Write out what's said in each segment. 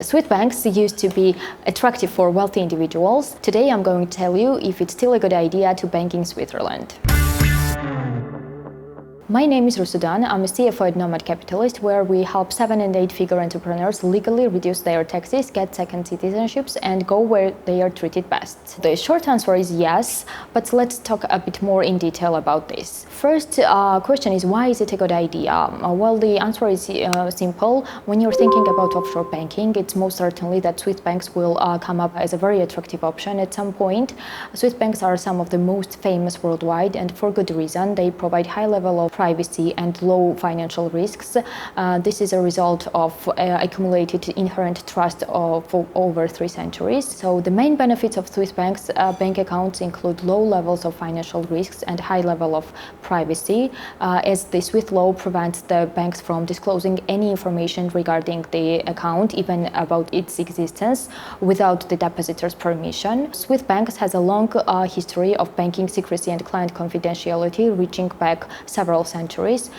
Swiss banks used to be attractive for wealthy individuals. Today I'm going to tell you if it's still a good idea to bank in Switzerland. My name is Rusudan. I'm a CFO at Nomad Capitalist, where we help 7- and 8-figure entrepreneurs legally reduce their taxes, get second citizenships, and go where they are treated best. The short answer is yes, but let's talk a bit more in detail about this. First question is, why is it a good idea? Well, the answer is simple. When you're thinking about offshore banking, it's most certainly that Swiss banks will come up as a very attractive option at some point. Swiss banks are some of the most famous worldwide, and for good reason. They provide high level of privacy and low financial risks. This is a result of accumulated inherent trust for over 3 centuries. So the main benefits of Swiss banks bank accounts include low levels of financial risks and high level of privacy, as the Swiss law prevents the banks from disclosing any information regarding the account, even about its existence, without the depositor's permission. Swiss banks has a long history of banking secrecy and client confidentiality, reaching back several centuries.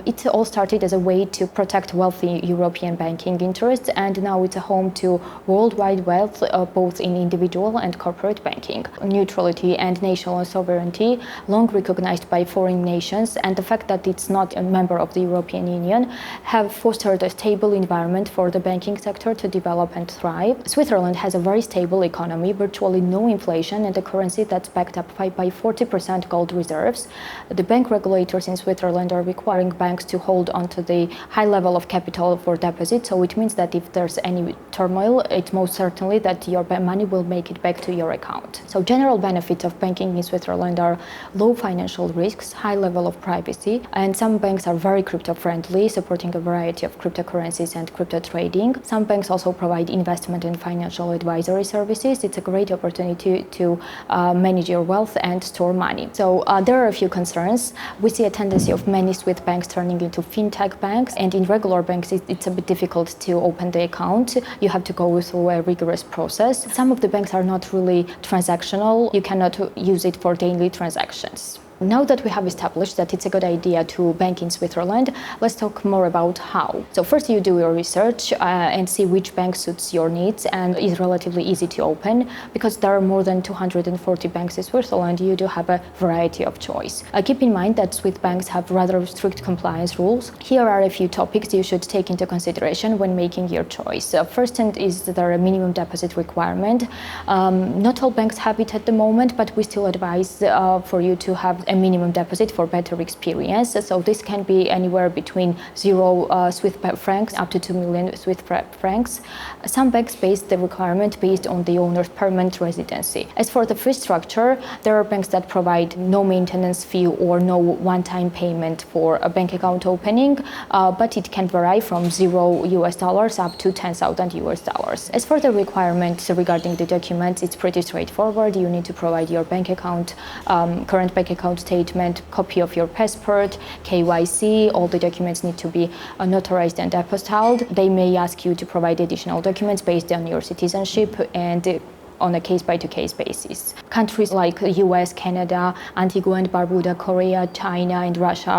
It all started as a way to protect wealthy European banking interests, and now it's a home to worldwide wealth, both in individual and corporate banking. Neutrality and national sovereignty, long recognized by foreign nations, and the fact that it's not a member of the European Union, have fostered a stable environment for the banking sector to develop and thrive. Switzerland has a very stable economy, virtually no inflation, and a currency that's backed up by 40% gold reserves. The bank regulators in Switzerland are requiring banks to hold onto the high level of capital for deposit, so it means that if there's any turmoil, it's most certainly that your money will make it back to your account. So general benefits of banking in Switzerland are low financial risks, high level of privacy, and some banks are very crypto-friendly, supporting a variety of cryptocurrencies and crypto trading. Some banks also provide investment and financial advisory services. It's a great opportunity to manage your wealth and store money. So there are a few concerns. We see a tendency of many Swiss banks turning into fintech banks, and in regular banks it's a bit difficult to open the account. You have to go through a rigorous process. Some of the banks are not really transactional. You cannot use it for daily transactions. Now that we have established that it's a good idea to bank in Switzerland, let's talk more about how. So first you do your research and see which bank suits your needs and is relatively easy to open. Because there are more than 240 banks in Switzerland, you do have a variety of choice. Keep in mind that Swiss banks have rather strict compliance rules. Here are a few topics you should take into consideration when making your choice. First is there a minimum deposit requirement. Not all banks have it at the moment, but we still advise for you to have a minimum deposit for better experience. So this can be anywhere between 0 Swiss francs up to 2 million Swiss francs. Some banks base the requirement based on the owner's permanent residency. As for the fee structure, there are banks that provide no maintenance fee or no one-time payment for a bank account opening, but it can vary from $0 up to $10,000. As for the requirements regarding the documents, it's pretty straightforward. You need to provide your bank account, current bank account statement, copy of your passport, KYC. All the documents need to be notarized and apostilled. They may ask you to provide additional documents based on your citizenship and on a case-by-case basis. Countries like US, Canada, Antigua and Barbuda, Korea, China and Russia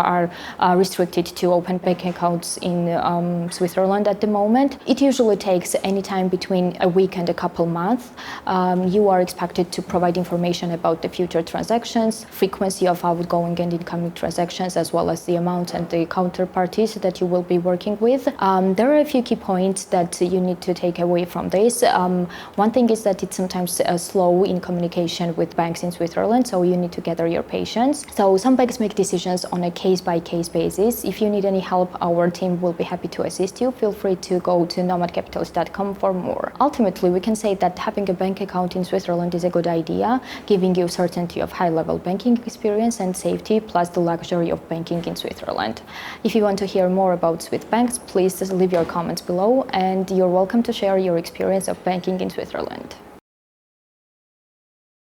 are restricted to open bank accounts in Switzerland at the moment. It usually takes any time between a week and a couple months. You are expected to provide information about the future transactions, frequency of outgoing and incoming transactions, as well as the amount and the counterparties that you will be working with. There are a few key points that you need to take away from this. One thing is that it's sometimes slow in communication with banks in Switzerland, so you need to gather your patience. So some banks make decisions on a case-by-case basis. If you need any help, our team will be happy to assist you. Feel free to go to nomadcapitalist.com for more. Ultimately, we can say that having a bank account in Switzerland is a good idea, giving you certainty of high-level banking experience and safety, plus the luxury of banking in Switzerland. If you want to hear more about Swiss banks, please leave your comments below, and you're welcome to share your experience of banking in Switzerland.